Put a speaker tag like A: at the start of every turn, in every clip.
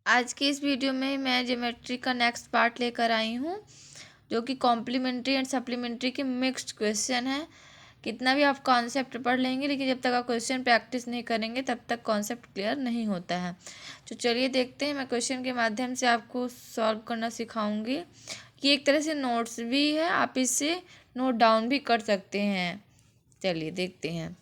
A: आज की इस वीडियो में मैं ज्योमेट्री का नेक्स्ट पार्ट लेकर आई हूँ, जो कि कॉम्प्लीमेंट्री एंड सप्लीमेंट्री के मिक्स्ड क्वेश्चन है। कितना भी आप कॉन्सेप्ट पढ़ लेंगे, लेकिन जब तक आप क्वेश्चन प्रैक्टिस नहीं करेंगे तब तक कॉन्सेप्ट क्लियर नहीं होता है। तो चलिए देखते हैं, मैं क्वेश्चन के माध्यम से आपको सॉल्व करना सिखाऊंगी। ये एक तरह से नोट्स भी है, आप इससे नोट डाउन भी कर सकते हैं। चलिए देखते हैं।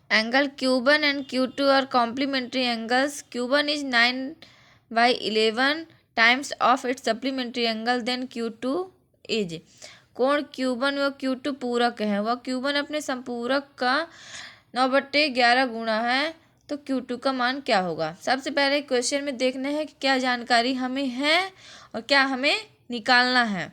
A: Angle Q1 and Q2 are complementary angles. Q1 is 9/11 times of its supplementary angle, then Q2 is। कोण Q1 व Q2 पूरक है, वह Q1 अपने संपूरक का 9/11 गुणा है, तो Q2 का मान क्या होगा। सबसे पहले क्वेश्चन में देखना है कि क्या जानकारी हमें है और क्या हमें निकालना है।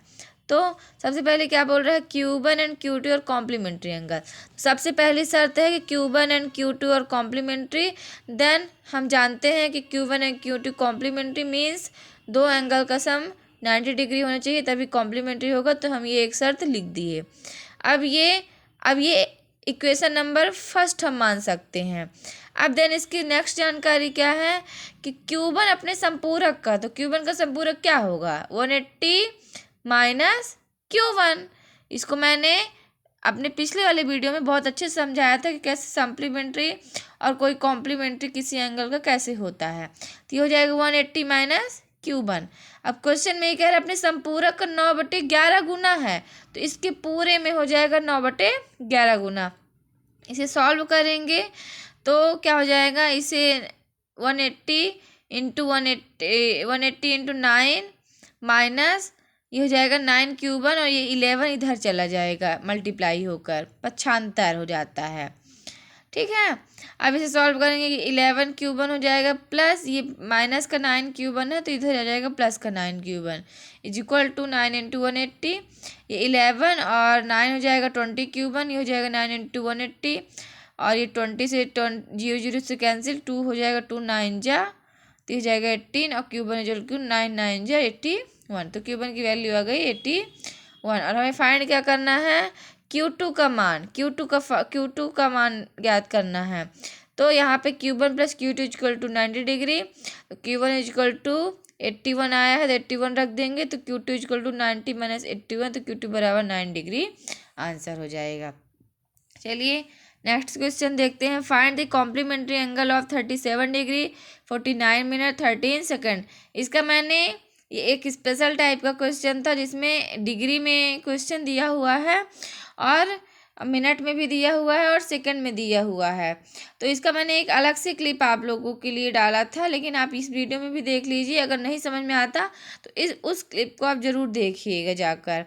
A: तो सबसे पहले क्या बोल रहा है, Q1 एंड Q2 और कॉम्प्लीमेंट्री एंगल। सबसे पहली शर्त है कि Q1 एंड Q2 और कॉम्प्लीमेंट्री। देन हम जानते हैं कि Q1 and Q2 complementary means दो एंगल का सम 90 डिग्री होना चाहिए, तभी कॉम्प्लीमेंट्री होगा। तो हम ये एक शर्त लिख दिए। अब ये इक्वेशन नंबर फर्स्ट हम मान सकते हैं। अब देन इसकी नेक्स्ट जानकारी क्या है कि Q1 अपने संपूरक का, तो Q1 का संपूरक क्या होगा, 180 माइनस Q1। इसको मैंने अपने पिछले वाले वीडियो में बहुत अच्छे से समझाया था कि कैसे सप्लीमेंट्री और कोई कॉम्प्लीमेंट्री किसी एंगल का कैसे होता है। तो ये हो जाएगा 180 माइनस Q1। अब क्वेश्चन में ये कह रहा है अपने संपूरक का 9/11 गुना है, तो इसके पूरे में हो जाएगा 9/11 गुना। इसे सॉल्व करेंगे तो क्या हो जाएगा, इसे 180 इंटू 180 इंटू 9 माइनस ये हो जाएगा 9Q1 और ये 11 इधर चला जाएगा मल्टीप्लाई होकर, पक्षांतर हो जाता है। ठीक है, अब इसे सॉल्व करेंगे कि 11Q1 हो जाएगा प्लस ये माइनस का 9Q1 है, तो इधर आ जाएगा प्लस का 9Q1 is equal to 9 into 180। ये 11 और 9 हो जाएगा 20Q1, ये हो जाएगा 9 इंटू 180 और ये 20 से 0 से कैंसिल, 2 हो जाएगा 2 9 जा, तो ये जाएगा 18 और Q1 इज इक्वल टू 9 9 जा 81। तो Q1 की वैल्यू आ गई 81। और हमें फाइंड क्या करना है, Q2 का मान, Q2 का मान ज्ञात करना है। तो यहाँ पे Q1 plus Q2 equal to 90 degree, तो Q1 इक्वल टू 81 आया है, तो 81 रख देंगे, तो Q2 इक्वल टू 90 माइनस 81, तो Q2 बराबर 9 डिग्री आंसर हो जाएगा। चलिए नेक्स्ट क्वेश्चन देखते हैं। Find the complementary angle of 37 degree 49 minute 13 second. इसका मैंने ये एक स्पेशल टाइप का क्वेश्चन था, जिसमें डिग्री में क्वेश्चन दिया हुआ है और मिनट में भी दिया हुआ है और सेकंड में दिया हुआ है। तो इसका मैंने एक अलग से क्लिप आप लोगों के लिए डाला था, लेकिन आप इस वीडियो में भी देख लीजिए। अगर नहीं समझ में आता तो उस क्लिप को आप ज़रूर देखिएगा जाकर।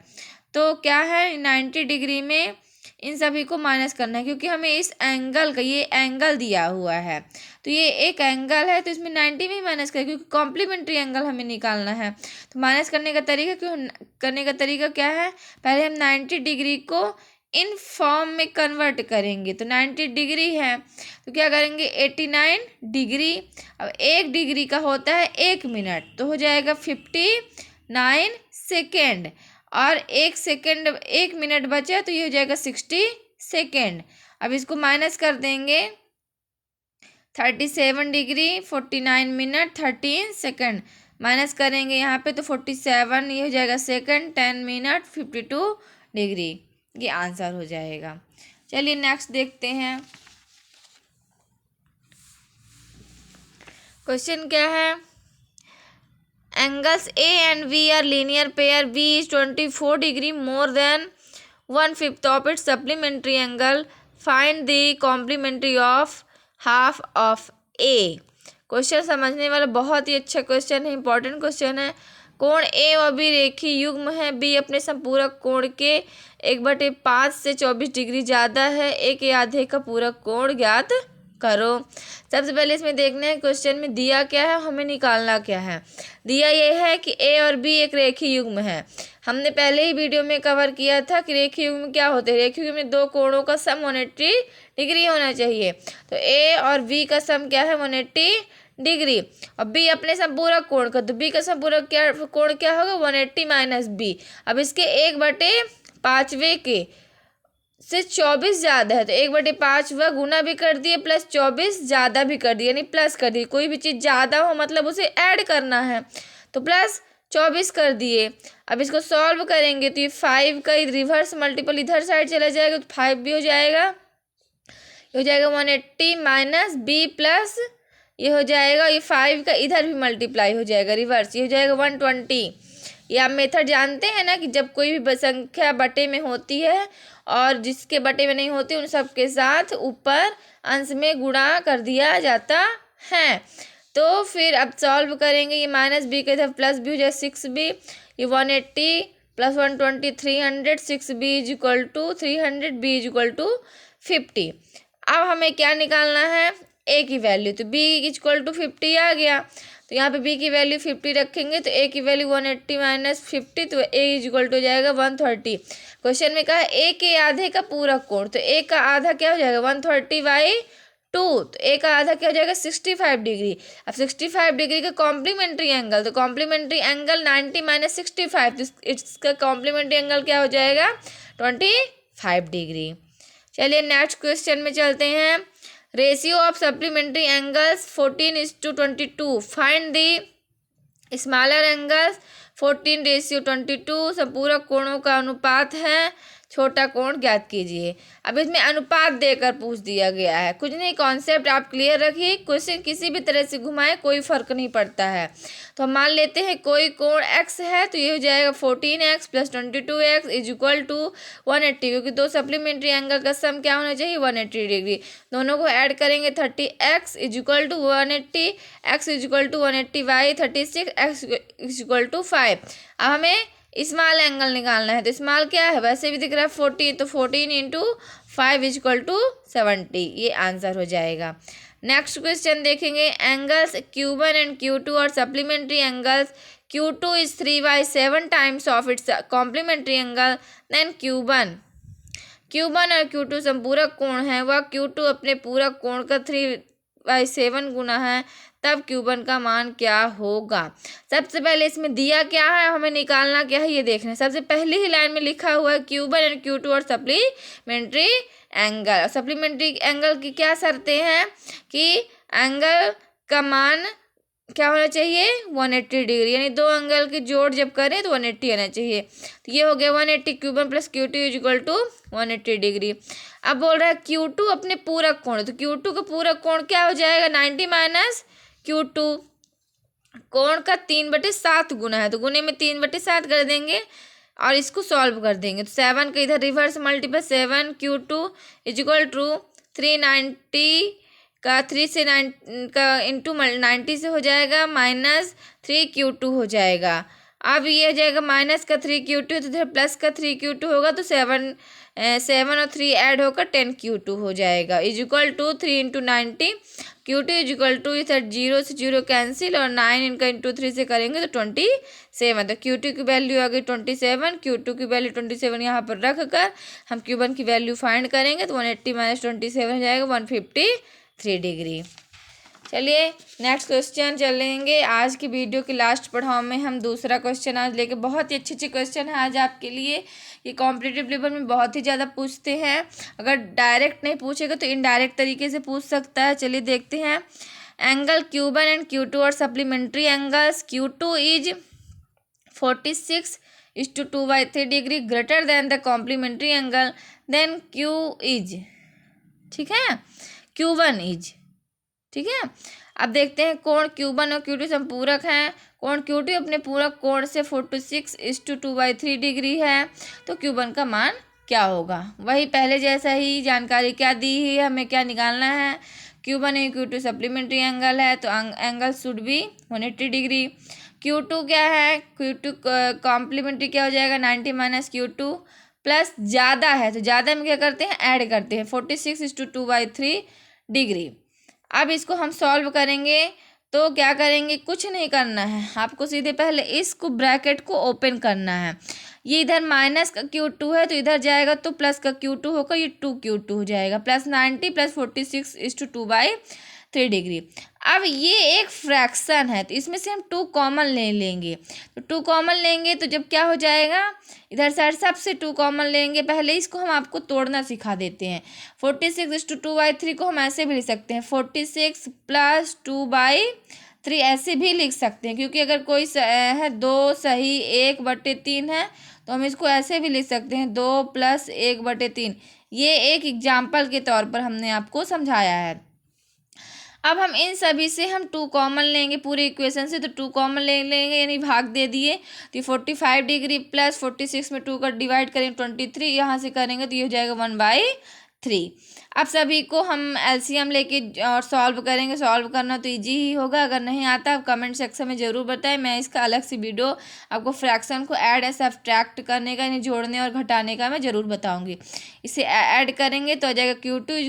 A: तो क्या है, 90 डिग्री में इन सभी को माइनस करना है, क्योंकि हमें इस एंगल का, ये एंगल दिया हुआ है, तो ये एक एंगल है, तो इसमें 90 में ही माइनस करें, क्योंकि कॉम्प्लीमेंट्री एंगल हमें निकालना है। तो माइनस करने का तरीका क्या है, पहले हम 90 डिग्री को इन फॉर्म में कन्वर्ट करेंगे। तो 90 डिग्री है तो क्या करेंगे, 89 डिग्री। अब 1 डिग्री का होता है 1 मिनट, तो हो जाएगा 59 सेकेंड, और 1 मिनट बचा, तो ये हो जाएगा 60 सेकेंड। अब इसको माइनस कर देंगे, 37 डिग्री 49 मिनट 13 सेकेंड माइनस करेंगे यहाँ पे, तो 47 ये हो जाएगा सेकेंड, 10 मिनट 52 डिग्री, ये आंसर हो जाएगा। चलिए नेक्स्ट देखते हैं। क्वेश्चन क्या है, angles A and V are linear pair. V is 24 degree more than 1/5 of its supplementary angle. Find the complementary of half of A. Question समझने वाला बहुत ही अच्छा क्वेश्चन है, इंपॉर्टेंट क्वेश्चन है। कोण A और B रेखीय युग्म है। B अपने संपूरक कोण के 1/5 से 24 डिग्री ज़्यादा है। A के आधे का पूरक कोण ज्ञात करो। सबसे पहले इसमें देखना है क्वेश्चन में दिया क्या है, हमें निकालना क्या है। दिया ये है कि A और B एक रेखीय युग्म है। हमने पहले ही वीडियो में कवर किया था कि रेखीय युग्म क्या होते हैं। रेखीय युग्म में दो कोणों का सम 180 डिग्री होना चाहिए। तो A और B का सम क्या है, 180 डिग्री। और B अपने संपूरक कोण का, तो B का संपूरक कोण क्या होगा, 180 माइनस B। अब इसके 1/5 के से 24 ज़्यादा है तो 1/5 वह गुना भी कर दिए प्लस 24 ज़्यादा भी कर दिए, यानी प्लस कर दिए। कोई भी चीज़ ज़्यादा हो मतलब उसे ऐड करना है तो प्लस 24 कर दिए। अब इसको सॉल्व करेंगे तो ये 5 का रिवर्स मल्टीपल इधर साइड चला जाएगा तो 5 भी हो जाएगा। ये हो जाएगा 180 माइनस बी प्लस ये हो जाएगा, ये 5 का इधर भी मल्टीप्लाई हो जाएगा रिवर्स, ये हो जाएगा 120। ये आप मेथड जानते हैं ना कि जब कोई भी संख्या बटे में होती है और जिसके बटे में नहीं होती उन सब के साथ ऊपर अंश में गुणा कर दिया जाता है। तो फिर अब सॉल्व करेंगे, ये माइनस बी के इधर प्लस बी हो जाएगा 6b, ये 180 plus 120 300, 6b is equal to 300, b is equal to 50। अब हमें क्या निकालना है, ए की वैल्यू, तो b इज इक्वल टू 50 आ गया। तो यहाँ पे b की वैल्यू 50 रखेंगे तो a की वैल्यू 180 माइनस 50 तो a इज इक्वल टू हो जाएगा 130। क्वेश्चन में कहा a के आधे का पूरक कोण, तो a का आधा क्या हो जाएगा 130/2, तो a का आधा क्या हो जाएगा 65 डिग्री। अब 65 डिग्री का कॉम्प्लीमेंट्री एंगल, तो कॉम्प्लीमेंट्री एंगल 90 माइनस 65, तो इसका कॉम्प्लीमेंट्री एंगल क्या हो जाएगा 25 डिग्री। चलिए नेक्स्ट क्वेश्चन में चलते हैं। Ratio of supplementary angles 14:22, find the smaller angles 14:22, संपूरक कोणों का अनुपात है, छोटा कोण ज्ञात कीजिए। अब इसमें अनुपात देकर पूछ दिया गया है, कुछ नहीं, कॉन्सेप्ट आप क्लियर रखिए, क्वेश्चन किसी भी तरह से घुमाए कोई फर्क नहीं पड़ता है। तो हम मान लेते हैं कोई कोण x है तो ये हो जाएगा 14x plus 22x is equal to 180, क्योंकि दो सप्लीमेंट्री एंगल का सम क्या होना चाहिए 180 डिग्री। दोनों को ऐड करेंगे 30x is equal to 180, x is equal to 180y 36, x is equal to 5। अब हमें स्मॉल एंगल निकालना है, तो स्मॉल क्या है, वैसे भी दिख रहा है 14, तो 14 इंटू 5 इज इक्वल टू 70, ये आंसर हो जाएगा। नेक्स्ट क्वेश्चन देखेंगे, एंगल्स Q1 एंड Q2 और supplementary angles Q2 is 3/7 times of its complementary angle, then Q1 और Q2 संपूरक कोण है, वह Q2 अपने पूरक कोण का 3/7 गुना है, तब Q1 का मान क्या होगा। सबसे पहले इसमें दिया क्या है, हमें निकालना क्या है ये देखना है। सबसे पहली ही लाइन में लिखा हुआ है Q1 एंड Q2 और सप्लीमेंट्री एंगल। सप्लीमेंट्री एंगल की क्या शर्तें हैं कि एंगल का मान क्या होना चाहिए 180 डिग्री, यानी दो एंगल की जोड़ जब करें तो 180 आना चाहिए। तो ये हो गया 180 Q1 plus Q2 is equal to 180 degree. अब बोल रहा है Q2 अपने पूरक कोण, तो Q2 का पूरक कोण क्या हो जाएगा 90 माइनस Q2, कोण का 3/7 गुना है, तो गुने में 3/7 कर देंगे और इसको सॉल्व कर देंगे, तो 7 का इधर reverse multiple 7 Q2 is equal to 390 का 3 से 9 का इंटू 90 से हो जाएगा माइनस 3Q2 हो जाएगा। अब ये हो जाएगा माइनस का 3Q2, तो इधर प्लस का 3Q2 होगा, तो 7 और 3 ऐड होकर 10Q2 हो जाएगा is equal to 3 into 90 Q2 is equal to इधर 0 से 0 कैंसिल और 9 इनका इंटू 3 से करेंगे तो 27। तो Q2 की वैल्यू आ गई 27, Q2 की वैल्यू 27 यहाँ पर रख कर हम Q1 की वैल्यू फाइंड करेंगे तो 180 माइनस 27 हो जाएगा 153 डिग्री। चलिए नेक्स्ट क्वेश्चन चलेंगे। आज की वीडियो के लास्ट पड़ाव में हम दूसरा क्वेश्चन आज लेके, बहुत ही अच्छे क्वेश्चन है आज आपके लिए। ये कॉम्पिटिटिव लेवल में बहुत ही ज़्यादा पूछते हैं, अगर डायरेक्ट नहीं पूछेगा तो इनडायरेक्ट तरीके से पूछ सकता है। चलिए देखते हैं। एंगल Q1 एंड Q2 और supplementary angles Q2 is 46:2/3 degree greater than the complementary angle, then Q is, ठीक है, Q1 इज, ठीक है। अब देखते हैं कोण Q1 और Q2 संपूरक हैं। कोण Q2 अपने पूरक कोण से 46:2/3 डिग्री है, तो Q1 का मान क्या होगा। वही पहले जैसा ही जानकारी क्या दी है, हमें क्या निकालना है। Q1 और Q2 सप्लीमेंट्री एंगल है तो angle should be 180 degree. Q2 क्या है, Q2 कॉम्प्लीमेंट्री क्या हो जाएगा 90 माइनस Q2 प्लस ज़्यादा है तो ज़्यादा में क्या करते हैं ऐड करते हैं 46:2/3 डिग्री। अब इसको हम सॉल्व करेंगे तो क्या करेंगे, कुछ नहीं करना है आपको, सीधे पहले इसको ब्रैकेट को ओपन करना है। ये इधर माइनस का Q2 है तो इधर जाएगा तो प्लस का Q2 होगा, ये 2Q2 हो जाएगा, प्लस 90 प्लस 46:2/3 डिग्री। अब ये एक फ्रैक्शन है तो इसमें से हम 2 कॉमन ले लेंगे, तो 2 कॉमन लेंगे तो जब क्या हो जाएगा, इधर साइड सबसे 2 कॉमन लेंगे। पहले इसको हम आपको तोड़ना सिखा देते हैं। 46/2/3 को हम ऐसे भी लिख सकते हैं, 46 + 2/3 ऐसे भी लिख सकते हैं, क्योंकि अगर कोई है 2 सही 1/3 है तो हम इसको ऐसे भी लिख सकते हैं 2 + 1/3। ये एक एग्जाम्पल के तौर पर हमने आपको समझाया है। अब हम इन सभी से हम 2 कॉमन लेंगे पूरे इक्वेशन से, तो 2 कॉमन ले लेंगे यानी भाग दे दिए, तो 45 डिग्री प्लस 46 में 2 का डिवाइड करेंगे 23, यहाँ से करेंगे तो ये हो जाएगा 1/3। अब सभी को हम एलसीएम लेके और सॉल्व करेंगे। सॉल्व करना तो इजी ही होगा, अगर नहीं आता आप कमेंट सेक्शन में ज़रूर बताएं, मैं इसका अलग से वीडियो आपको फ्रैक्शन को ऐड या सब्ट्रैक्ट करने का यानी जोड़ने और घटाने का मैं ज़रूर बताऊँगी। इसे ऐड करेंगे तो आ जाएगा Q2 =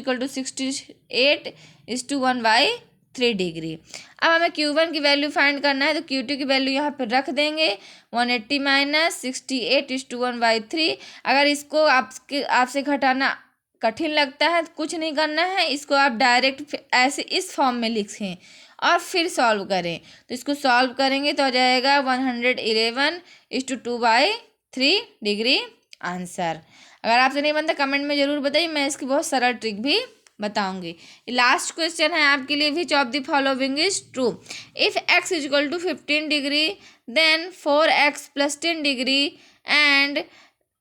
A: 68/1/3 डिग्री। अब हमें Q1 की वैल्यू फाइंड करना है, तो Q2 की वैल्यू यहाँ पर रख देंगे 180 - 68/1/3। अगर इसको आपसे घटाना कठिन लगता है तो कुछ नहीं करना है, इसको आप डायरेक्ट ऐसे इस फॉर्म में लिखें और फिर सॉल्व करें। तो इसको सॉल्व करेंगे तो आ जाएगा 111/2/3 डिग्री आंसर। अगर आपसे नहीं बनता कमेंट में ज़रूर बताइए, मैं इसकी बहुत सरल ट्रिक भी बताऊंगी। लास्ट क्वेश्चन है आपके लिए, which of the following is true. If x = 15 degree then 4x + 10 degree and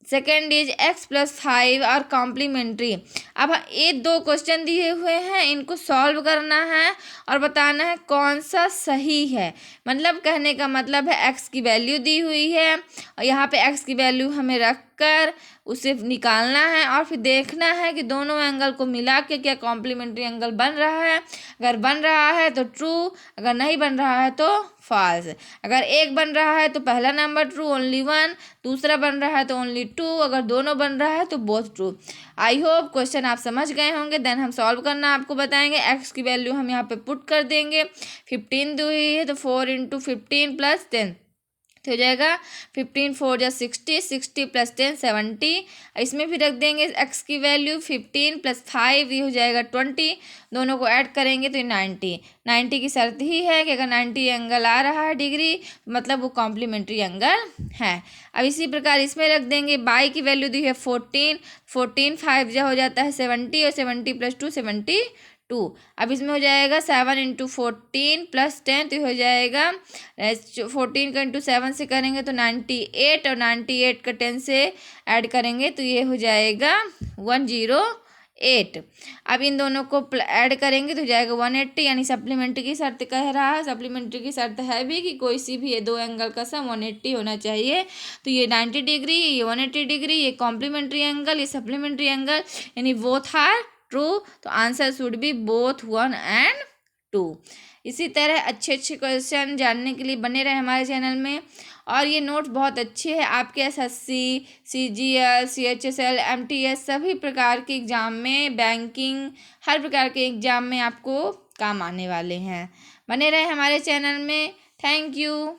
A: second is x + 5 और कॉम्प्लीमेंट्री। अब ये 2 क्वेश्चन दिए हुए हैं, इनको सॉल्व करना है और बताना है कौन सा सही है। मतलब कहने का मतलब है x की वैल्यू दी हुई है और यहाँ पे x की वैल्यू हमें रख कर उसे निकालना है और फिर देखना है कि दोनों एंगल को मिला के क्या कॉम्प्लीमेंट्री एंगल बन रहा है। अगर बन रहा है तो ट्रू, अगर नहीं बन रहा है तो फॉल्स। अगर एक बन रहा है तो पहला नंबर ट्रू ओनली 1, दूसरा बन रहा है तो ओनली 2, अगर दोनों बन रहा है तो both true. I hope question आप समझ गए होंगे। देन हम सॉल्व करना आपको बताएंगे। एक्स की वैल्यू हम यहाँ पे पुट कर देंगे, 15 दी हुई है तो 4 × 15 + 10 तो हो जाएगा 15 × 4 = 60, 60 + 10 70। इसमें भी रख देंगे x की वैल्यू 15 + 5 ये हो जाएगा 20, दोनों को ऐड करेंगे तो 90। 90 की शर्त ही है कि अगर 90 एंगल आ रहा है डिग्री मतलब वो कॉम्प्लीमेंट्री एंगल है। अब इसी प्रकार इसमें रख देंगे y की वैल्यू दी है 14, 14 5 जो हो जाता है 70 और 70 + 2 72। अब इसमें हो जाएगा 7 × 14 + 10 तो हो जाएगा 14 का × 7 से करेंगे तो 98 और 98 का 10 से ऐड करेंगे तो ये हो जाएगा 108। अब इन दोनों को ऐड करेंगे तो हो जाएगा 180, यानी सप्लीमेंट्री की शर्त कह रहा है। सप्लीमेंट्री की शर्त है भी कि कोई सी भी ये 2 एंगल का सम 180 होना चाहिए। तो ये 90 डिग्री, ये 180 डिग्री, ये कॉम्प्लीमेंट्री एंगल, ये सप्लीमेंट्री एंगल, यानी बोथ आर ट्रू। तो answer should be both 1 and 2। इसी तरह अच्छे अच्छे क्वेश्चन जानने के लिए बने रहे हमारे चैनल में। और ये नोट बहुत अच्छे हैं, आपके एसएससी, सीजीएल, सीएचएसएल, एमटीएस सभी प्रकार के एग्ज़ाम में, बैंकिंग हर प्रकार के एग्ज़ाम में आपको काम आने वाले हैं। बने रहे हमारे चैनल में। Thank you.